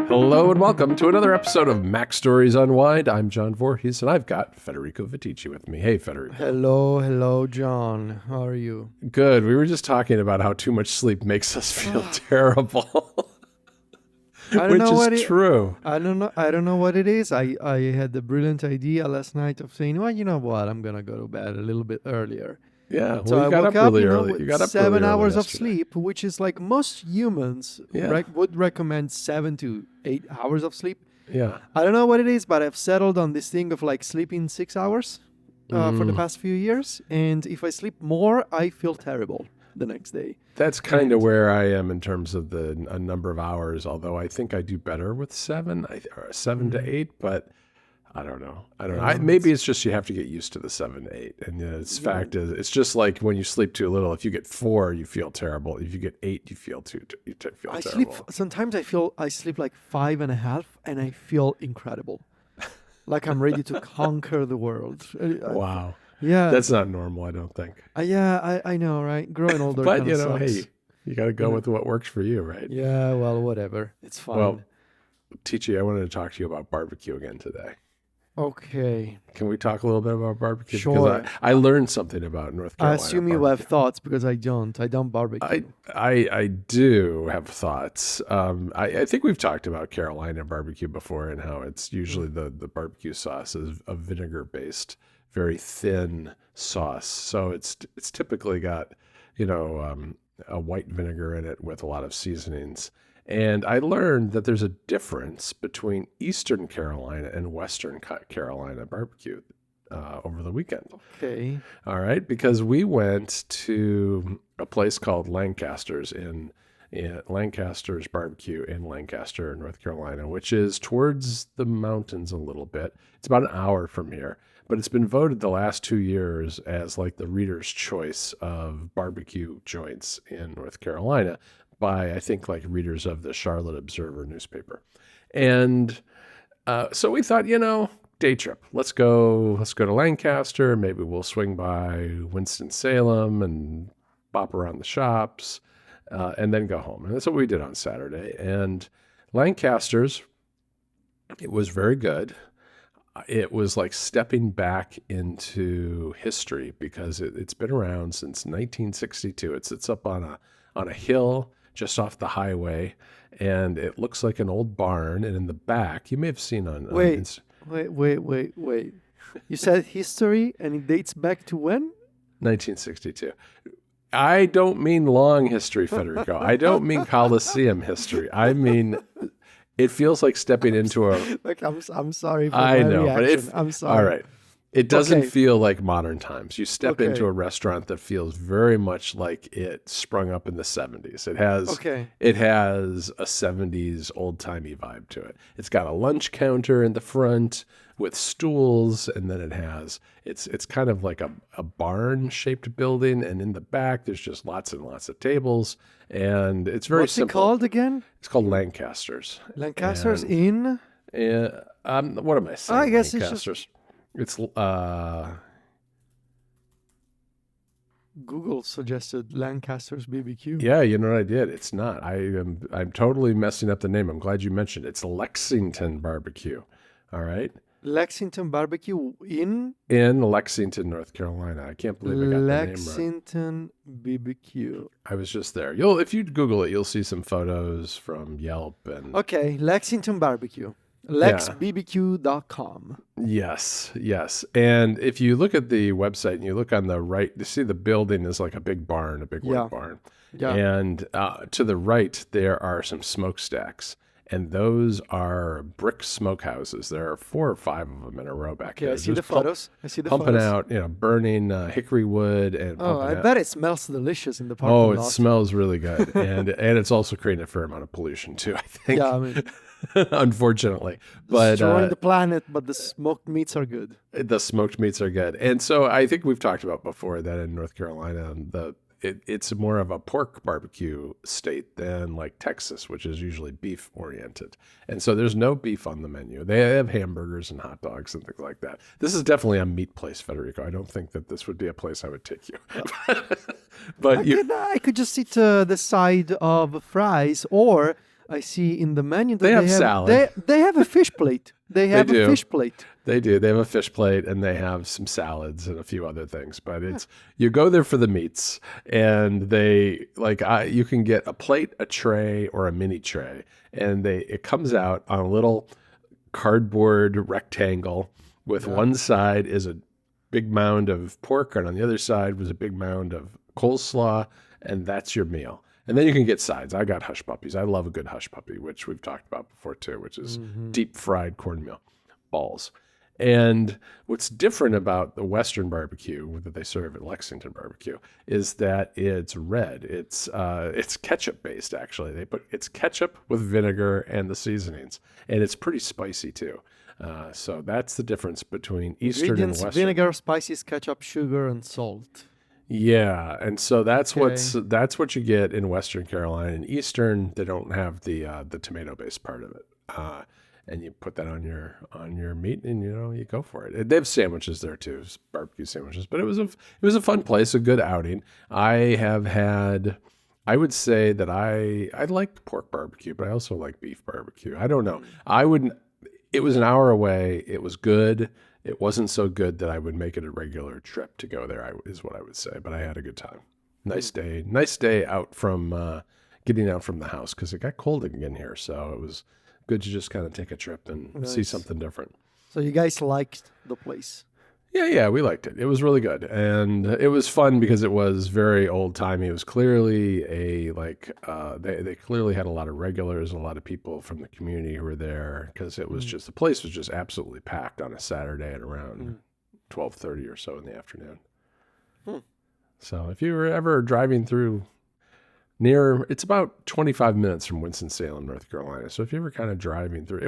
Hello and welcome to another episode of MacStories Unwind. I'm John Voorhees, and I've got Federico Viticci with me. Hey, Federico. Hello, John. How are you? Good. We were just talking about how too much sleep makes us feel terrible, which is true. I don't know what it is. I had the brilliant idea last night of saying, well, you know what? I'm gonna go to bed a little bit earlier. Yeah, So well, you I got woke up up, really early. with You got up 7 really hours early of yesterday. sleep, which is like most humans would recommend 7 to 8 hours of sleep. Yeah. I don't know what it is, but I've settled on this thing of like sleeping 6 hours for the past few years. And if I sleep more, I feel terrible the next day. That's kind of where I am in terms of the number of hours, although I think I do better with 7 to 8, but I don't know. Maybe it's just you have to get used to the 7 to 8. And fact is, it's just like when you sleep too little. If you get 4, you feel terrible. If you get 8, you feel terrible. Sometimes I sleep like 5.5 and I feel incredible. Like I'm ready to conquer the world. Wow. Yeah. That's not normal, I don't think. I know, right? Growing older But, kind of sucks. hey, you got to go with what works for you, right? Yeah, well, whatever. It's fine. Well, Tichi, I wanted to talk to you about barbecue again today. Okay. Can we talk a little bit about barbecue? Sure. Because I learned something about North I Carolina. assume you have thoughts because I don't. I don't barbecue. I do have thoughts. I think we've talked about Carolina barbecue before and how it's usually the barbecue sauce is a vinegar-based, very thin sauce. So it's typically got, a white vinegar in it with a lot of seasonings. And I learned that there's a difference between Eastern Carolina and Western Carolina barbecue over the weekend. Okay. All right, because we went to a place called Lancaster's in Lancaster's Barbecue in Lancaster, North Carolina, which is towards the mountains a little bit. It's about an hour from here, but it's been voted the last 2 years as like the Reader's Choice of barbecue joints in North Carolina by, I think, like readers of the Charlotte Observer newspaper. And so we thought, day trip. Let's go to Lancaster. Maybe we'll swing by Winston-Salem and bop around the shops and then go home. And that's what we did on Saturday. And Lancaster's, it was very good. It was like stepping back into history because it's been around since 1962. It sits up on a hill just off the highway, and it looks like an old barn. And in the back, you may have seen on Wait. You said history, and it dates back to when? 1962. I don't mean long history, Federico. I don't mean Colosseum history. I mean, it feels like stepping into a... Like, I'm sorry for I my know, reaction. but I'm sorry. All right. It doesn't Okay. feel like modern times. You step Okay. into a restaurant that feels very much like it sprung up in the 70s. It has a 70s old-timey vibe to it. It's got a lunch counter in the front with stools, and then it's kind of like a barn-shaped building, and in the back there's just lots and lots of tables, and it's very What's simple. it called again? It's called Lancaster's. Lancaster's And- in? What am I saying? I guess it's Lancaster's. It's Google suggested Lancaster's BBQ. yeah, you know what I did? It's not. I'm totally messing up the name. I'm glad you mentioned it. It's Lexington Barbecue. All right. Lexington Barbecue in In Lexington, North Carolina. I can't believe I got the name right. Lexington BBQ. I was just there. If you Google it, you'll see some photos from Yelp and Okay, Lexington Barbecue. LexBBQ.com. Yes. And if you look at the website and you look on the right, you see the building is like a big barn, a big white barn. Yeah. And to the right, there are some smokestacks. And those are brick smokehouses. There are 4 or 5 of them in a row back there. I see the Just photos. pumping out, burning hickory wood and Oh, pumping I out. bet it smells delicious in the parking Oh, lot. it smells really good. and it's also creating a fair amount of pollution too, I think. Yeah, I mean, Unfortunately. But destroying the planet, but the smoked meats are good. the smoked meats are good. And so I think we've talked about before that in North Carolina, it's more of a pork barbecue state than like Texas, which is usually beef oriented. And so there's no beef on the menu. They have hamburgers and hot dogs and things like that. This is definitely a meat place, Federico. I don't think that this would be a place I would take you. But I could just sit to the side of fries or I see in the menu that They have salad. They have a fish plate. They have a do. fish plate. They do. They have a fish plate and they have some salads and a few other things. But you go there for the meats, and you can get a plate, a tray, or a mini tray, and it comes out on a little cardboard rectangle with one side is a big mound of pork, and on the other side was a big mound of coleslaw, and that's your meal. And then you can get sides. I got hush puppies. I love a good hush puppy, which we've talked about before too, which is deep fried cornmeal balls. And what's different about the Western barbecue that they serve at Lexington Barbecue is that it's red. It's ketchup based actually. It's ketchup with vinegar and the seasonings, and it's pretty spicy too. So that's the difference between Eastern and Western. Vinegar, spices, ketchup, sugar, and salt. Yeah, and so that's what you get in Western Carolina. In Eastern, they don't have the tomato-based part of it, and you put that on your meat, and you go for it. They have sandwiches there too, barbecue sandwiches. But it was a fun place, a good outing. I would say that I liked pork barbecue, but I also like beef barbecue. I don't know. It was an hour away. It was good. It wasn't so good that I would make it a regular trip to go there, is what I would say. But I had a good time. Nice day out from getting out from the house, because it got cold again here. So it was good to just kind of take a trip and see something different. So you guys liked the place? Yeah, we liked it. It was really good. And it was fun because it was very old-timey. It was clearly they clearly had a lot of regulars, a lot of people from the community who were there, because it was the place was just absolutely packed on a Saturday at around 12:30 or so in the afternoon. So if you were ever driving through it's about 25 minutes from Winston-Salem, North Carolina. So if you were kind of driving through,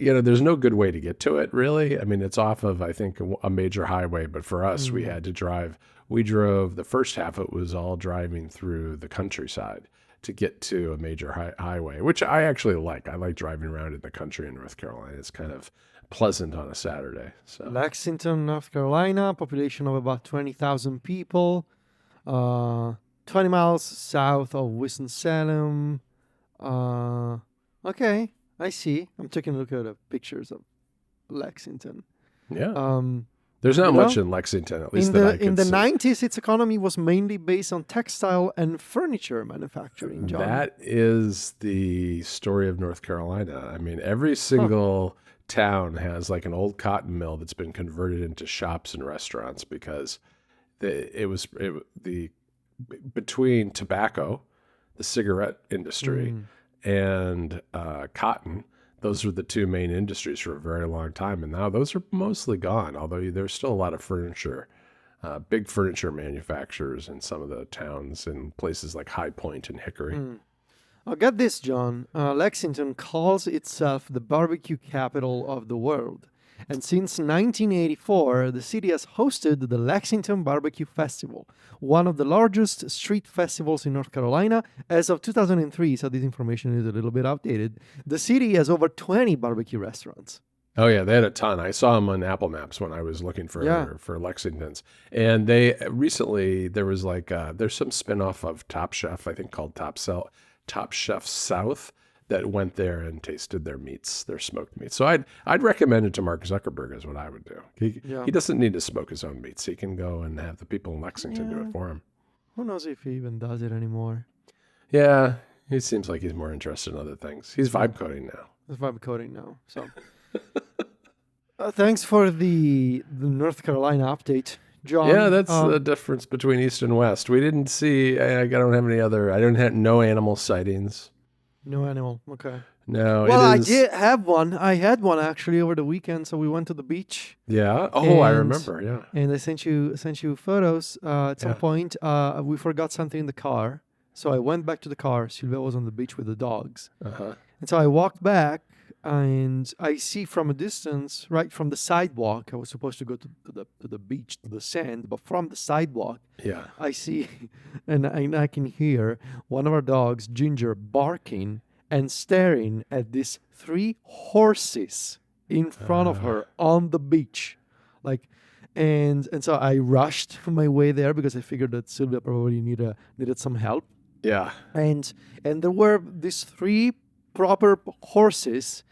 there's no good way to get to it, really. I mean, it's off of, I think, a major highway, but for us, we had to drive. We drove, the first half, it was all driving through the countryside to get to a major highway, which I actually like. I like driving around in the country in North Carolina. It's kind of pleasant on a Saturday. So Lexington, North Carolina, population of about 20,000 people, 20 miles south of Winston-Salem. Okay. I see. I'm taking a look at the pictures of Lexington. Yeah. There's not much in Lexington, at least in the 90s, its economy was mainly based on textile and furniture manufacturing, John. That is the story of North Carolina. I mean, every single town has like an old cotton mill that's been converted into shops and restaurants, because between tobacco, the cigarette industry, and cotton, those were the two main industries for a very long time, and now those are mostly gone, although there's still a lot of furniture, big furniture manufacturers in some of the towns in places like High Point and Hickory. Oh, get this, John. Lexington calls itself the barbecue capital of the world. And since 1984, the city has hosted the Lexington Barbecue Festival, one of the largest street festivals in North Carolina. As of 2003, so this information is a little bit outdated, the city has over 20 barbecue restaurants. Oh, yeah, they had a ton. I saw them on Apple Maps when I was looking for Lexington's. And they recently, there was there's some spinoff of Top Chef, I think called Top Chef South, that went there and tasted their meats, their smoked meats. So I'd recommend it to Mark Zuckerberg, is what I would do. He doesn't need to smoke his own meats. He can go and have the people in Lexington do it for him. Who knows if he even does it anymore? Yeah, he seems like he's more interested in other things. He's vibe coding now. So thanks for the North Carolina update, John. Yeah, that's the difference between East and West. We didn't see, I don't have any other, I don't have no animal sightings. No animal. Okay. No. Well, I did have one. I had one actually over the weekend. So we went to the beach. Yeah. Oh, I remember. Yeah. And I sent you photos. At some point, we forgot something in the car. So I went back to the car. Sylvia was on the beach with the dogs. And so I walked back, and I see from a distance, right from the sidewalk. I was supposed to go to the beach, to the sand, but from the sidewalk, I see, and I can hear one of our dogs, Ginger, barking and staring at these 3 horses in front of her on the beach, and so I rushed my way there because I figured that Sylvia probably needed some help. Yeah. and there were these three proper horses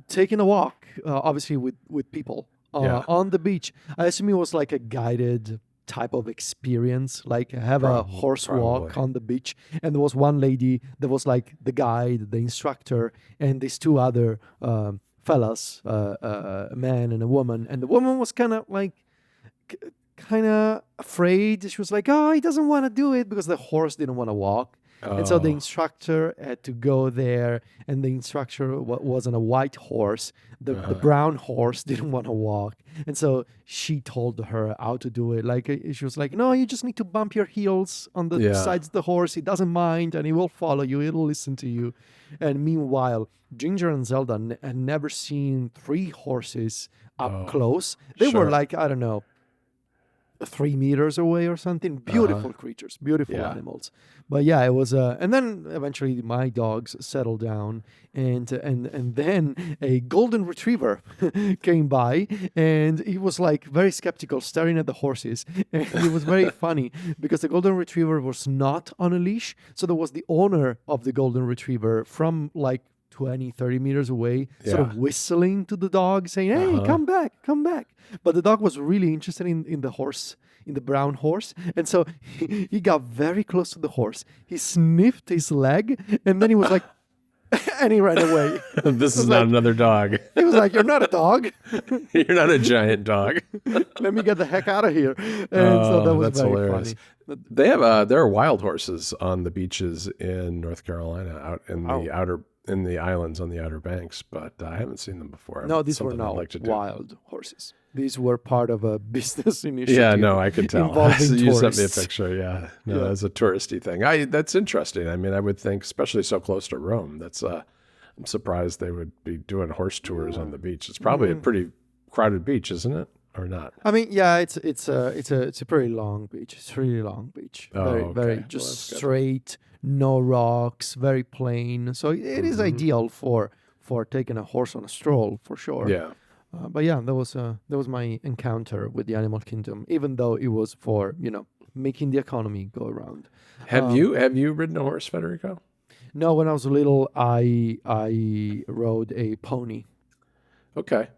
taking a walk, obviously with people on the beach. I assume it was like a guided type of experience, like have a horse walk on the beach. And there was one lady that was like the guide, the instructor, and these two other fellas, a man and a woman. And the woman was kind of like kind of afraid. She was like, "Oh, he doesn't want to do it," because the horse didn't want to walk. And so the instructor had to go there, and the instructor was on a white horse. The brown horse didn't want to walk. And so she told her how to do it. Like, she was like, "No, you just need to bump your heels on the sides of the horse. He doesn't mind, and he will follow you. He'll listen to you." And meanwhile, Ginger and Zelda had never seen three horses up close. They were like, I don't know, 3 meters away or something. Beautiful creatures, beautiful animals. But yeah, it was and then eventually my dogs settled down, and then a golden retriever came by, and he was like very skeptical, staring at the horses. And it was very funny because the golden retriever was not on a leash. So there was the owner of the golden retriever from like 20, 30 meters away, sort of whistling to the dog, saying, "Hey, come back, come back." But the dog was really interested in the horse, in the brown horse. And so he got very close to the horse. He sniffed his leg, and then he was like, and he ran away. This is not another dog. He was like, "You're not a dog. You're not a giant dog. Let me get the heck out of here." And so that was very hilarious. Funny. They have there are wild horses on the beaches in North Carolina, out in the islands on the Outer Banks, but I haven't seen them before. No, these were not wild horses. These were part of a business initiative. Yeah, no, I could tell. Involving you tourists. sent me a picture. Yeah, no, that's a touristy thing. That's interesting. I mean, I would think, especially so close to Rome. That's I'm surprised they would be doing horse tours on the beach. It's probably a pretty crowded beach, isn't it, or not? I mean, yeah, it's a pretty long beach. It's a really long beach. Very just straight, no rocks, very plain. So it is ideal for taking a horse on a stroll, for sure. Yeah. But yeah, that was my encounter with the animal kingdom, even though it was for, making the economy go around. Have you ridden a horse, Federico? No, when I was little, I rode a pony. Okay.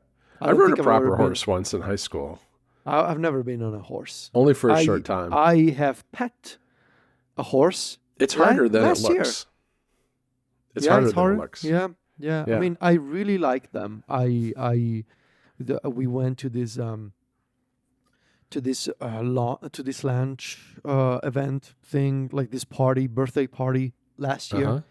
I rode a proper horse once in high school. I've never been on a horse. Only for a short time. I have pet a horse. It's harder than it looks. It's harder than it looks. Yeah. I mean, I really like them. We went to this lunch event thing, like this birthday party last year,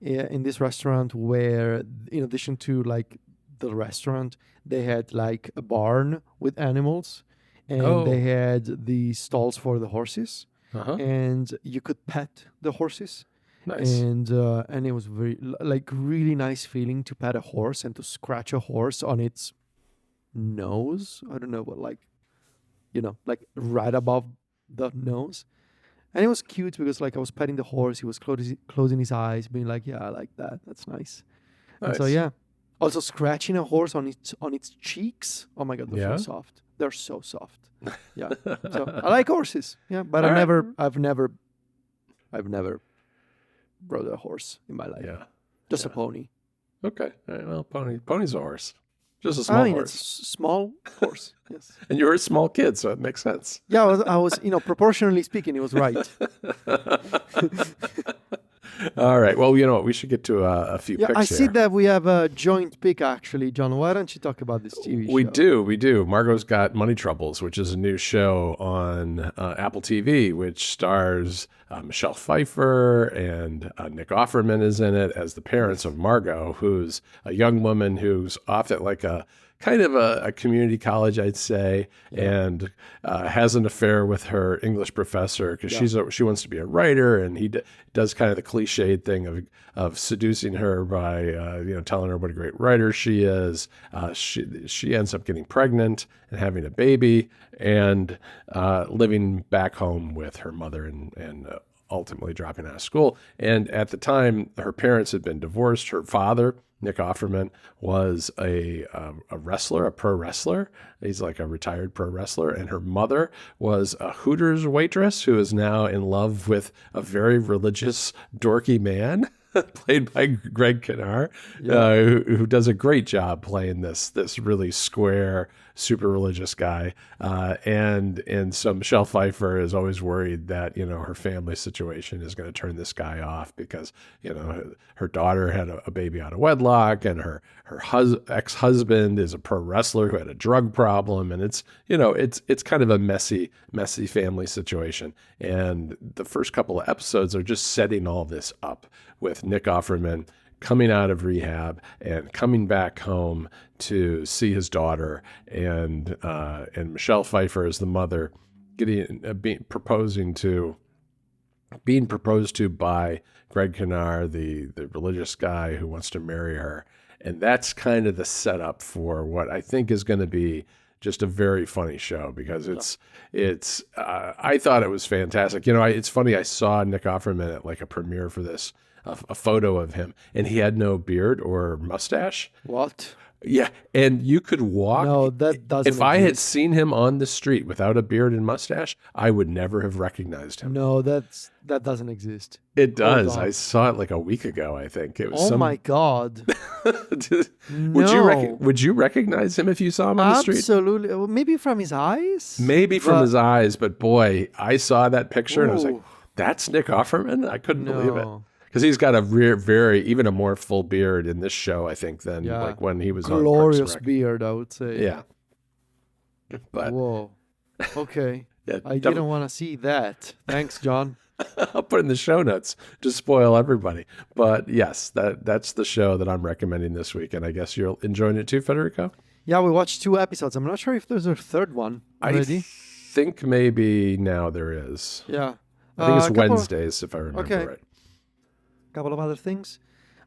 in this restaurant where, in addition to like the restaurant, they had like a barn with animals, and they had the stalls for the horses, and you could pet the horses. Nice. And it was really nice feeling to pet a horse and to scratch a horse on its nose. I don't know what, like right above the nose. And it was cute because like I was petting the horse, he was closing his eyes, being like, "Yeah, I like that. That's nice." And so yeah. Also scratching a horse on its cheeks. Oh my god, they're so soft. They're so soft. Yeah. So I like horses. Yeah, but I've never rode a horse in my life. Yeah. Just a pony. Okay. All right, well, pony's a horse. Just a small horse. It's a small horse. Yes. And you were a small kid, so it makes sense. Yeah, I was proportionally speaking, it was right. All right. Well, you know what? We should get to a few picks I see that we have a joint pick, actually, John. Why don't you talk about this TV show? We do. Margot's Got Money Troubles, which is a new show on Apple TV, which stars Michelle Pfeiffer, and Nick Offerman is in it as the parents of Margot, who's a young woman who's off at like a kind of a community college, I'd say, and has an affair with her English professor because she wants to be a writer, and he does kind of the cliched thing of seducing her by telling her what a great writer she is. She ends up getting pregnant and having a baby, and living back home with her mother and ultimately dropping out of school. And at the time, her parents had been divorced. Her father, Nick Offerman, was a wrestler, a pro wrestler. He's like a retired pro wrestler. And her mother was a Hooters waitress who is now in love with a very religious, dorky man. Played by Greg Kinnear, who does a great job playing this really square, super religious guy. And so Michelle Pfeiffer is always worried that, her family situation is going to turn this guy off because, her daughter had a baby out of wedlock, and her ex-husband is a pro wrestler who had a drug problem. And it's kind of a messy family situation. And the first couple of episodes are just setting all this up with Nick Offerman coming out of rehab and coming back home to see his daughter, and Michelle Pfeiffer as the mother being proposed to by Greg Kinnear, the religious guy who wants to marry her. And that's kind of the setup for what I think is going to be just a very funny show, because it's I thought it was fantastic. It's funny, I saw Nick Offerman at like a premiere for this, a photo of him, and he had no beard or mustache. What? Yeah, and you could walk. No, that doesn't If I had exist. seen him on the street without a beard and mustache, I would never have recognized him. No, that doesn't exist. It does. Hold on. I saw it like a week ago, I think. It was Oh my God. Would you recognize him if you saw him on the street? Absolutely. Well, maybe from his eyes? Maybe from his eyes, but boy, I saw that picture and I was like, Ooh. that's Nick Offerman? I couldn't believe it. No. Because he's got a even a more full beard in this show, I think, than like when he was on Parks and Glorious Rec. beard, I would say. Yeah. But Whoa. Okay. yeah, I didn't want to see that. Thanks, John. I'll put it in the show notes to spoil everybody. But yes, that's the show that I'm recommending this week, and I guess you're enjoying it too, Federico? Yeah, we watched 2 episodes. I'm not sure if there's a third one already. I think maybe now there is. Yeah. I think it's a couple- Wednesdays, if I remember right. Couple of other things.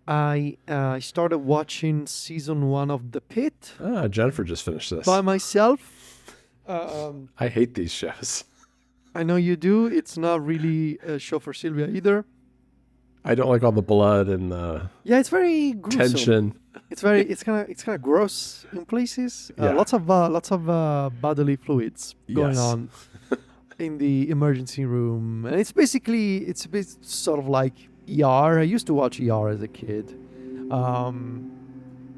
I started watching season 1 of The Pit Jennifer just finished this. by myself. I hate these shows. I know you do. It's not really a show for Sylvia either. I don't like all the blood and the Yeah, it's very gruesome. tension. It's kind of gross in places. Yeah. Lots of bodily fluids going Yes. on in the emergency room, and it's a bit sort of like ER. I used to watch ER as a kid.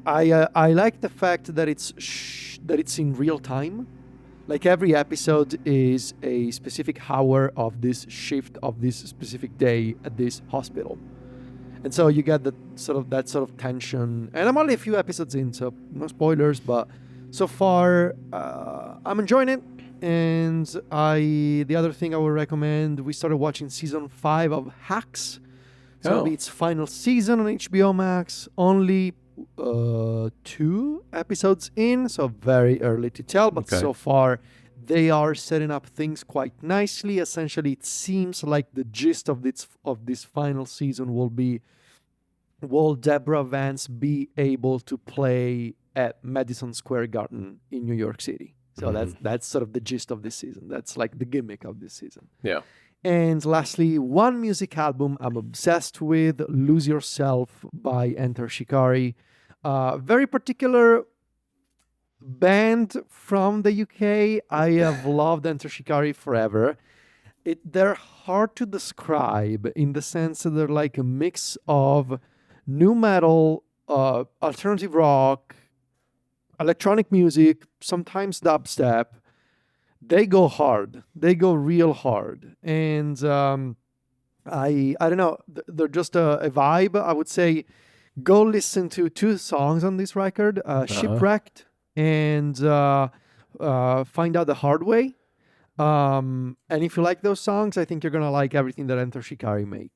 I like the fact that it's in real time. Like every episode is a specific hour of this shift of this specific day at this hospital. And so you get that sort of tension. And I'm only a few episodes in, so no spoilers, but so far I'm enjoying it. And the other thing I would recommend, we started watching season 5 of Hacks. So it'll be its final season on HBO Max. Only 2 episodes in, so very early to tell, but so far they are setting up things quite nicely. Essentially, it seems like the gist of this final season will be, will Deborah Vance be able to play at Madison Square Garden in New York City? So that's sort of the gist of this season. That's like the gimmick of this season. Yeah. And lastly, one music album I'm obsessed with, Lose Yourself by Enter Shikari. Very particular band from the UK. I have loved Enter Shikari forever. They're hard to describe in the sense that they're like a mix of nu metal, alternative rock, electronic music, sometimes dubstep. They go hard. They go real hard. And I don't know. They're just a vibe. I would say go listen to 2 songs on this record, Shipwrecked and Find Out the Hard Way. And if you like those songs, I think you're going to like everything that Enter Shikari make.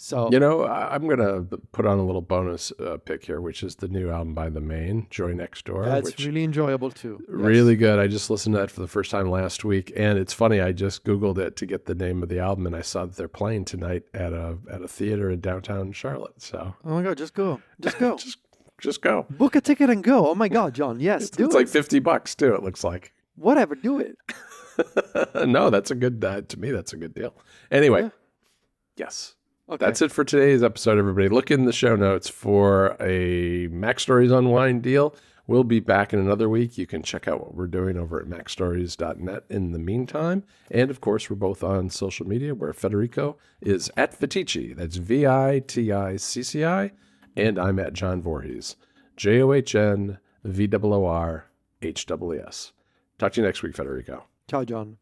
So I'm going to put on a little bonus pick here, which is the new album by The Maine, Joy Next Door. That's really enjoyable too. Really good. I just listened to that for the first time last week. And it's funny, I just Googled it to get the name of the album, and I saw that they're playing tonight at a theater in downtown Charlotte. So Oh my God, just go. Just go. just go. Book a ticket and go. Oh my God, John. Yes, do It's it. like $50 too, it looks like. Whatever, do it. No, that's a good, to me, that's a good deal. Anyway, Yes. Okay. That's it for today's episode, everybody. Look in the show notes for a MacStories Unwind deal. We'll be back in another week. You can check out what we're doing over at MacStories.net in the meantime. And, of course, we're both on social media where Federico is at Viticci. That's VITICCI. And I'm at John Voorhees. JOHNVOORHEES. Talk to you next week, Federico. Ciao, John.